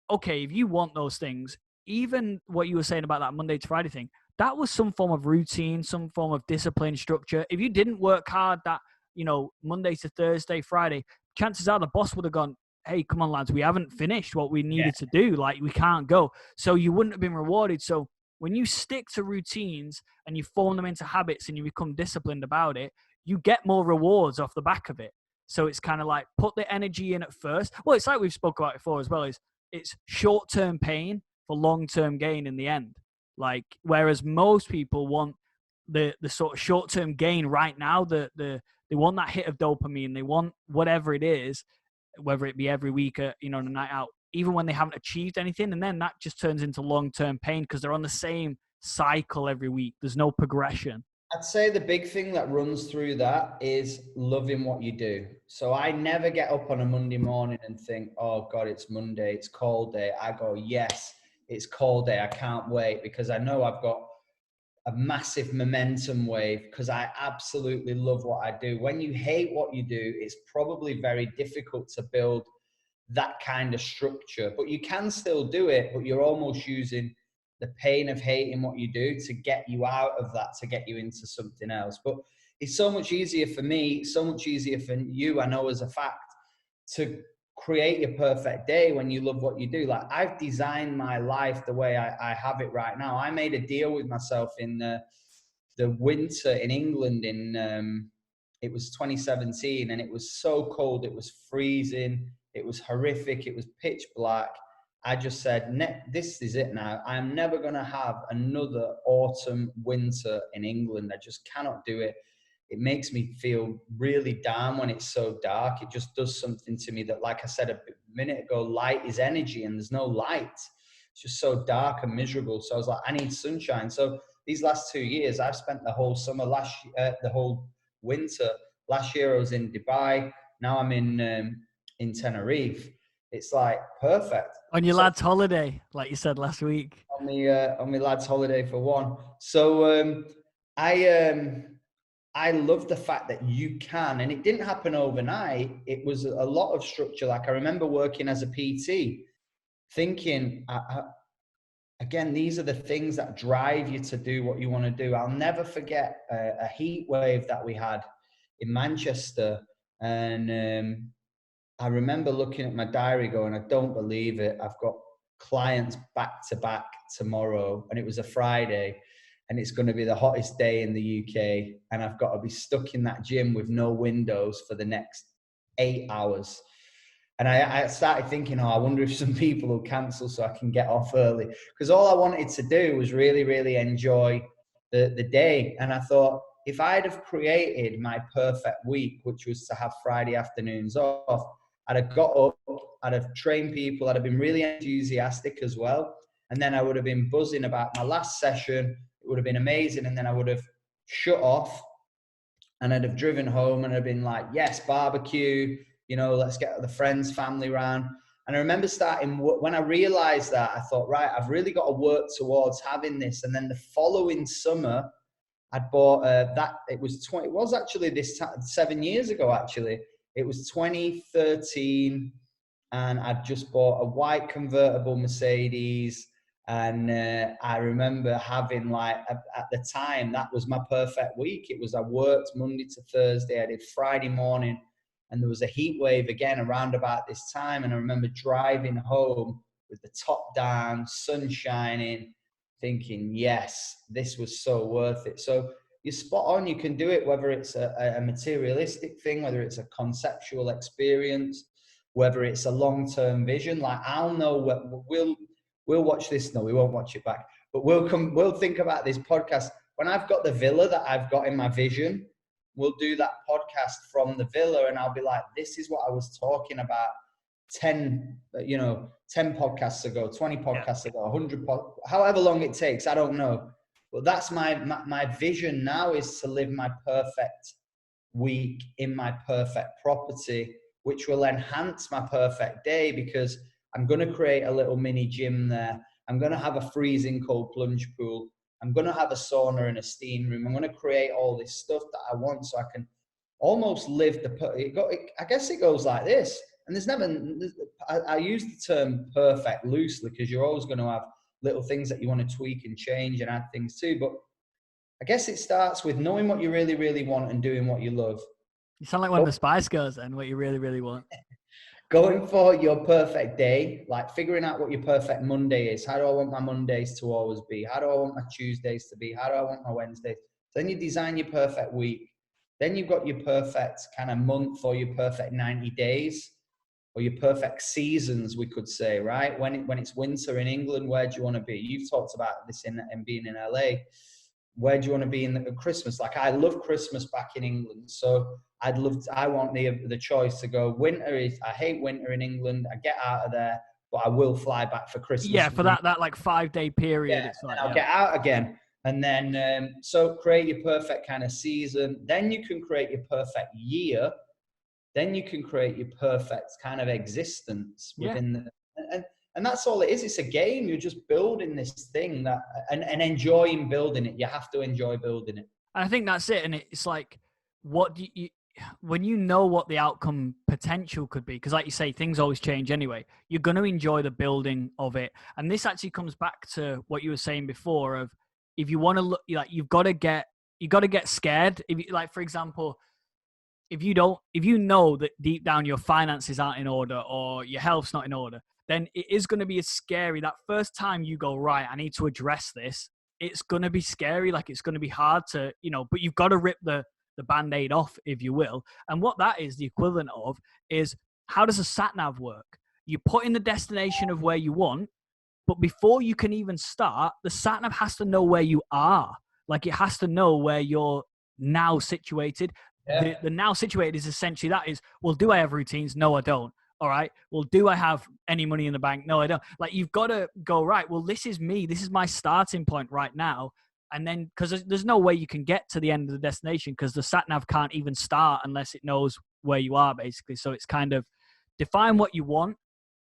okay, if you want those things, even what you were saying about that Monday to Friday thing, that was some form of routine, some form of discipline, structure. If you didn't work hard that, you know, Monday to Thursday, Friday, chances are the boss would have gone, hey, come on, lads, we haven't finished what we needed to do. Like, we can't go. So you wouldn't have been rewarded. So when you stick to routines and you form them into habits and you become disciplined about it, you get more rewards off the back of it. So it's kind of like put the energy in at first. Well, it's like we've spoken about before as well, is it's short-term pain for long-term gain in the end. Like, whereas most people want the sort of short-term gain right now, they want that hit of dopamine. They want whatever it is, whether it be every week, on a night out, even when they haven't achieved anything. And then that just turns into long-term pain because they're on the same cycle every week. There's no progression. I'd say the big thing that runs through that is loving what you do. So I never get up on a Monday morning and think, oh God, it's Monday, it's call day. I go, yes, it's call day. I can't wait, because I know I've got a massive momentum wave because I absolutely love what I do. When you hate what you do, it's probably very difficult to build that kind of structure, but you can still do it, but you're almost using the pain of hating what you do to get you out of that, to get you into something else. But it's so much easier for me, so much easier for you, I know as a fact, to create your perfect day when you love what you do. Like, I've designed my life the way I have it right now. I made a deal with myself in the winter in England it was 2017, and it was so cold, it was freezing, it was horrific, it was pitch black. I just said, this is it now. I'm never going to have another autumn, winter in England. I just cannot do it. it makes me feel really down when it's so dark. It just does something to me that, like I said a minute ago, light is energy and there's no light. It's just so dark and miserable. So I was like, I need sunshine. So these last 2 years, I've spent the whole summer, the whole winter. Last year I was in Dubai. Now I'm in Tenerife. It's like perfect. On your lad's holiday, like you said last week. On my lad's holiday for one. So I love the fact that you can, and it didn't happen overnight. It was a lot of structure. Like I remember working as a PT, thinking, again, these are the things that drive you to do what you want to do. I'll never forget a heat wave that we had in Manchester. And I remember looking at my diary going, I don't believe it. I've got clients back to back tomorrow, and it was a Friday. And it's going to be the hottest day in the UK. And I've got to be stuck in that gym with no windows for the next 8 hours. And I started thinking, I wonder if some people will cancel so I can get off early. Because all I wanted to do was really, really enjoy the day. And I thought, if I'd have created my perfect week, which was to have Friday afternoons off, I'd have got up, I'd have trained people, I'd have been really enthusiastic as well. And then I would have been buzzing about my last session. It would have been amazing. And then I would have shut off and I'd have driven home and I'd have been like, yes, barbecue, let's get the friends, family round. And I remember when I realized that, I thought, right, I've really got to work towards having this. And then the following summer, I'd bought it was actually this time, 7 years ago, actually. It was 2013. And I'd just bought a white convertible Mercedes. And I remember having at the time, that was my perfect week. I worked Monday to Thursday. I did Friday morning and there was a heat wave again around about this time. And I remember driving home with the top down, sun shining, thinking, yes, this was so worth it. So you're spot on. You can do it, whether it's a materialistic thing, whether it's a conceptual experience, whether it's a long-term vision. Like I'll know we'll watch this. No, we won't watch it back. But we'll think about this podcast. When I've got the villa that I've got in my vision, we'll do that podcast from the villa and I'll be like, this is what I was talking about 10 podcasts ago, 20 podcasts ago, 100, however long it takes, I don't know. But that's my vision now, is to live my perfect week in my perfect property, which will enhance my perfect day because I'm going to create a little mini gym there. I'm going to have a freezing cold plunge pool. I'm going to have a sauna and a steam room. I'm going to create all this stuff that I want so I can almost live I guess it goes like this. And I use the term perfect loosely because you're always going to have little things that you want to tweak and change and add things to. But I guess it starts with knowing what you really, really want and doing what you love. You sound like one of the Spice Girls and what you really, really want. Going for your perfect day, like figuring out what your perfect Monday is. How do I want my Mondays to always be? How do I want my Tuesdays to be? How do I want my Wednesdays? Then you design your perfect week. Then you've got your perfect kind of month or your perfect 90 days or your perfect seasons, we could say, right? When it's winter in England, where do you want to be? You've talked about this in being in LA. Where do you want to be in Christmas? Like I love Christmas back in England. So I want the choice to go I hate winter in England. I get out of there, but I will fly back for Christmas. Yeah, for that like 5-day period. Yeah, it's like, I'll get out again. And then, so create your perfect kind of season. Then you can create your perfect year. Then you can create your perfect kind of existence within and that's all it is. It's a game. You're just building this thing and enjoying building it. You have to enjoy building it. I think that's it. And it's like, when you know what the outcome potential could be, because like you say, things always change anyway, you're going to enjoy the building of it. And this actually comes back to what you were saying before of, if you want to look, like you've got to get scared. If you, like, for example, if you know that deep down your finances aren't in order or your health's not in order, then it is going to be as scary. That first time you go, right, I need to address this, it's going to be scary. Like it's going to be hard to, but you've got to rip the Band-Aid off, if you will. And what that is the equivalent of is, how does a sat-nav work? You put in the destination of where you want, but before you can even start, the sat-nav has to know where you are. Like it has to know where your now situated. Yeah. The now situated is essentially that is, well, do I have routines? No, I don't. All right. Well, do I have any money in the bank? No, I don't. Like, you've got to go, right, well, this is me. This is my starting point right now. And then, because there's no way you can get to the end of the destination, because the sat nav can't even start unless it knows where you are, basically. So it's kind of define what you want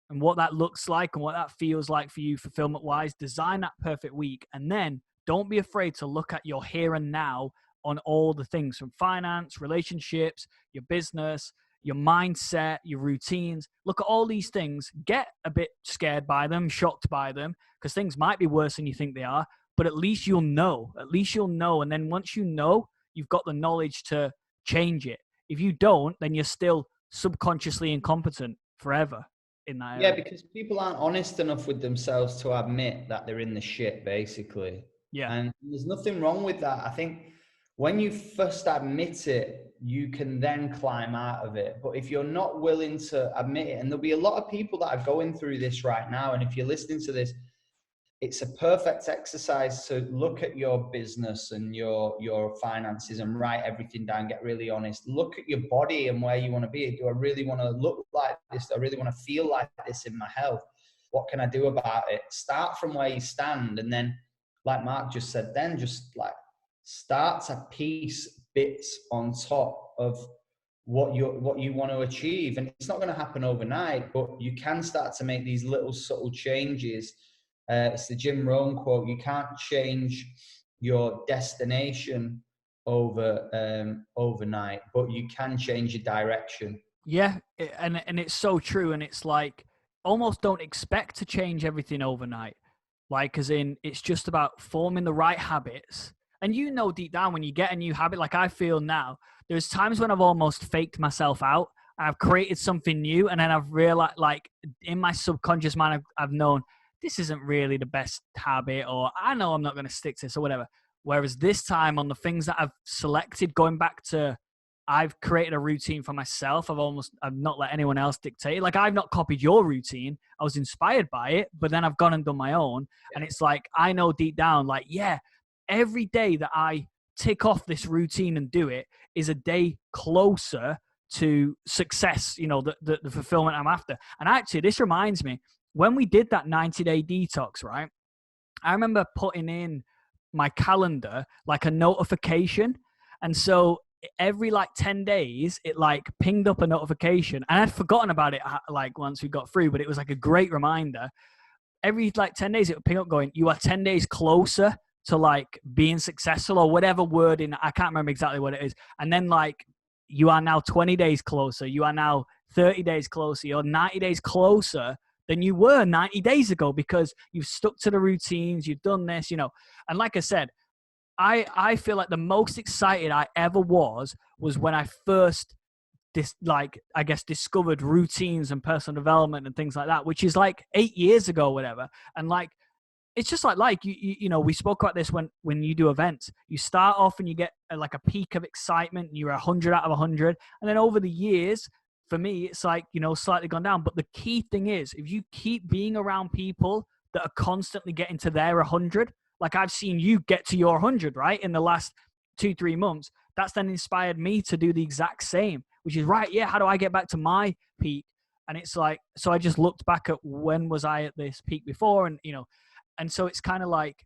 and what that looks like and what that feels like for you fulfillment wise. Design that perfect week. And then don't be afraid to look at your here and now on all the things from finance, relationships, your business, your mindset, your routines. Look at all these things, get a bit scared by them, shocked by them, because things might be worse than you think they are, but at least you'll know. At least you'll know. And then once you know, you've got the knowledge to change it. If you don't, then you're still subconsciously incompetent forever in that area. Yeah, because people aren't honest enough with themselves to admit that they're in the shit, basically. Yeah. And there's nothing wrong with that. I think when you first admit it, you can then climb out of it. But if you're not willing to admit it, and there'll be a lot of people that are going through this right now, and if you're listening to this, it's a perfect exercise to look at your business and your finances and write everything down, get really honest. Look at your body and where you want to be. Do I really want to look like this? Do I really want to feel like this in my health? What can I do about it? Start from where you stand. And then, like Mark just said, then just like start to piece bits on top of what you want to achieve. And it's not going to happen overnight, but you can start to make these little subtle changes. It's the Jim Rohn quote: you can't change your destination overnight, but you can change your direction. Yeah, and it's so true. And it's like, almost don't expect to change everything overnight. Like, as in, it's just about forming the right habits. And you know deep down when you get a new habit, like I feel now, there's times when I've almost faked myself out. I've created something new, and then I've realized, like, in my subconscious mind, I've known this isn't really the best habit, or I know I'm not going to stick to this or whatever. Whereas this time, on the things that I've selected, going back to, I've created a routine for myself. I've not let anyone else dictate. Like, I've not copied your routine. I was inspired by it, but then I've gone and done my own. Yeah. And it's like, I know deep down, like, yeah, every day that I tick off this routine and do it is a day closer to success, you know, the fulfillment I'm after. And actually, this reminds me, when we did that 90-day detox, right? I remember putting in my calendar like a notification. And so every like 10 days, it like pinged up a notification. And I'd forgotten about it like once we got through, but it was like a great reminder. Every like 10 days, it would ping up going, you are 10 days closer to like being successful, or whatever word in, I can't remember exactly what it is. And then like, you are now 20 days closer. You are now 30 days closer. You're 90 days closer than you were 90 days ago, because you've stuck to the routines, you've done this, you know. And like I said, I feel like the most excited I ever was when I first discovered routines and personal development and things like that, which is like 8 years ago, whatever. And like, it's just like you know, we spoke about this when you do events, you start off and you get like a peak of excitement and you're 100 out of 100. And then over the years, for me, it's like, you know, slightly gone down. But the key thing is, if you keep being around people that are constantly getting to their 100, like I've seen you get to your 100, right, in the last 2-3 months, that's then inspired me to do the exact same, which is right. Yeah. How do I get back to my peak? And it's like, so I just looked back at when was I at this peak before? And, you know, and so it's kind of like,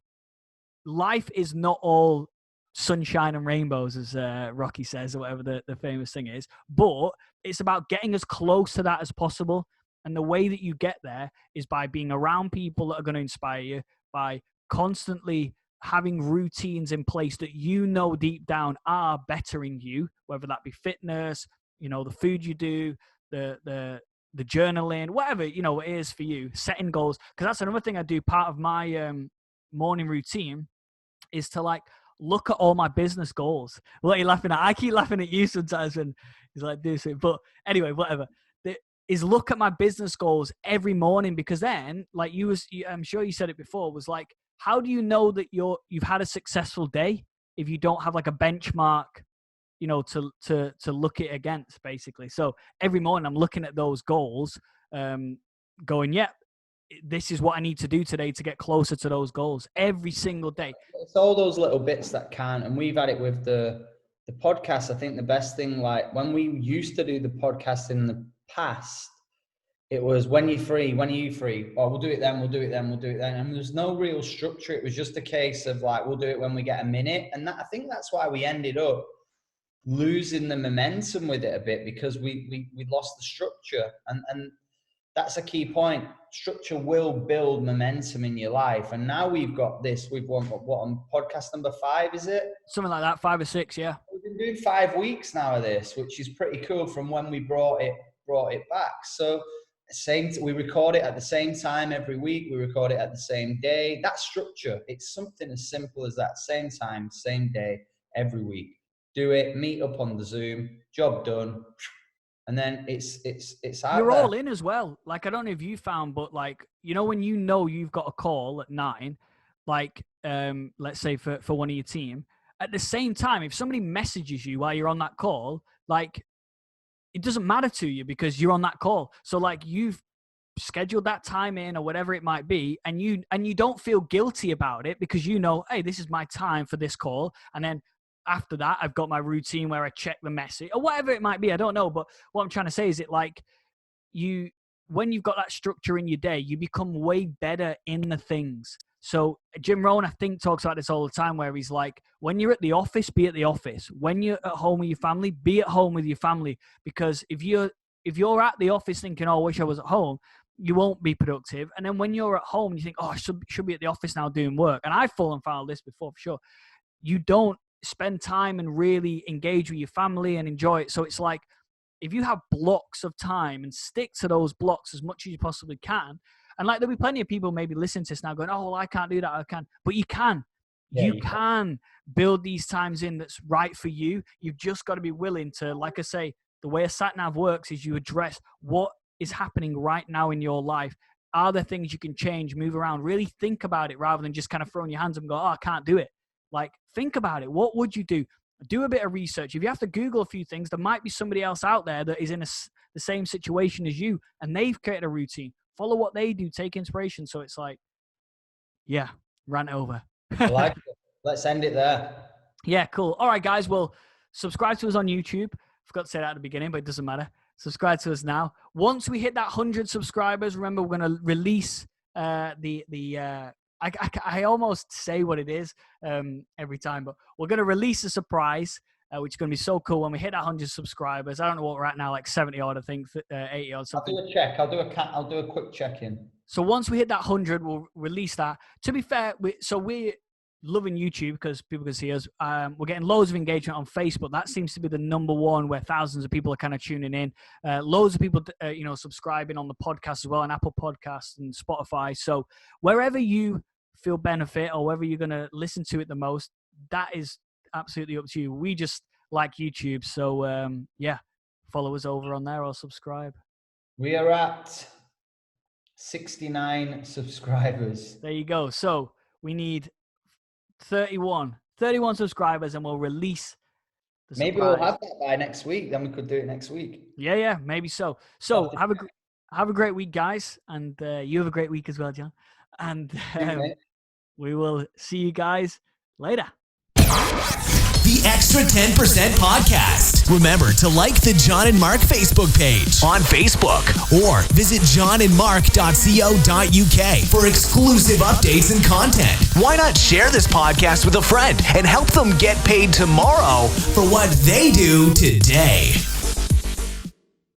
life is not all sunshine and rainbows, as Rocky says, or whatever the famous thing is, but it's about getting as close to that as possible. And the way that you get there is by being around people that are going to inspire you, by constantly having routines in place that you know deep down are bettering you, whether that be fitness, you know, the food you do, the journaling, whatever, you know, it is for you, setting goals. Because that's another thing I do. Part of my morning routine is to like look at all my business goals. What are you laughing at? I keep laughing at you sometimes when he's like, do something. But anyway, whatever. Is look at my business goals every morning, because then, like I'm sure you said it before, was like, how do you know that you've had a successful day if you don't have like a benchmark, you know, to look it against, basically? So every morning I'm looking at those goals, going, yeah, this is what I need to do today to get closer to those goals every single day. It's all those little bits that count. And we've had it with the the podcast, I think the best thing, like when we used to do the podcast in the past, it was when you're free, when are you free? Oh, we'll do it then, we'll do it then, we'll do it then. And there's no real structure. It was just a case of like, we'll do it when we get a minute. And I think that's why we ended up losing the momentum with it a bit, because we lost the structure. And that's a key point. Structure will build momentum in your life. And now we've got this, we've won what on podcast number 5, is it? Something like that, 5 or 6, yeah. We've been doing 5 weeks now of this, which is pretty cool from when we brought it back. So we record it at the same time every week. We record it at the same day. That structure, it's something as simple as that. Same time, same day, every week. Do it, meet up on the Zoom, job done. And then it's out You're there. all in as well. Like, I don't know if you found, but like, you know, when you know you've got a call at 9, like, let's say for one of your team, at the same time, if somebody messages you while you're on that call, like, it doesn't matter to you because you're on that call. So like, you've scheduled that time in or whatever it might be, and you don't feel guilty about it because you know, hey, this is my time for this call. And then after that, I've got my routine where I check the message or whatever it might be. I don't know. But what I'm trying to say is it like when you've got that structure in your day, you become way better in the things. So Jim Rohn, I think, talks about this all the time, where he's like, when you're at the office, be at the office. When you're at home with your family, be at home with your family. Because if you're at the office thinking, oh, I wish I was at home, you won't be productive. And then when you're at home, you think, oh, I should be at the office now doing work. And I've fallen foul of this before, for sure. You don't spend time and really engage with your family and enjoy it. So it's like, if you have blocks of time and stick to those blocks as much as you possibly can. And like, there'll be plenty of people maybe listening to this now going, oh, well, I can't do that. I can. But you can. Yeah, you can build these times in that's right for you. You've just got to be willing to, like I say, the way a sat-nav works is you address what is happening right now in your life. Are there things you can change, move around, really think about it rather than just kind of throwing your hands up and go, oh, I can't do it. Like, think about it. What would you do? Do a bit of research. If you have to Google a few things, there might be somebody else out there that is in the same situation as you, and they've created a routine. Follow what they do. Take inspiration. So it's like, yeah, rant over. I like it. Let's end it there. Yeah, cool. All right, guys. Well, subscribe to us on YouTube. Forgot to say that at the beginning, but it doesn't matter. Subscribe to us now. Once we hit that 100 subscribers, remember, we're going to release I almost say what it is every time, but we're going to release a surprise, which is going to be so cool when we hit 100 subscribers. I don't know what we're at now, like 70 odd, I think, 80 odd something. I'll do a check. I'll do a quick check-in. So once we hit that 100, we'll release that. To be fair, we're loving YouTube because people can see us. We're getting loads of engagement on Facebook. That seems to be the number one, where thousands of people are kind of tuning in. Loads of people, subscribing on the podcast as well, and Apple Podcasts and Spotify. So wherever you feel benefit or wherever you're going to listen to it the most, that is absolutely up to you. We just like YouTube. So follow us over on there or subscribe. We are at 69 subscribers. There you go. So we need 31 subscribers, and we'll release the surprise. Maybe we'll have that by next week. Then we could do it next week. Yeah, maybe so. So have a great week, guys, and you have a great week as well, John. And we will see you guys later. The Extra 10% Podcast. Remember to like the John and Mark Facebook page on Facebook, or visit johnandmark.co.uk for exclusive updates and content. Why not share this podcast with a friend and help them get paid tomorrow for what they do today?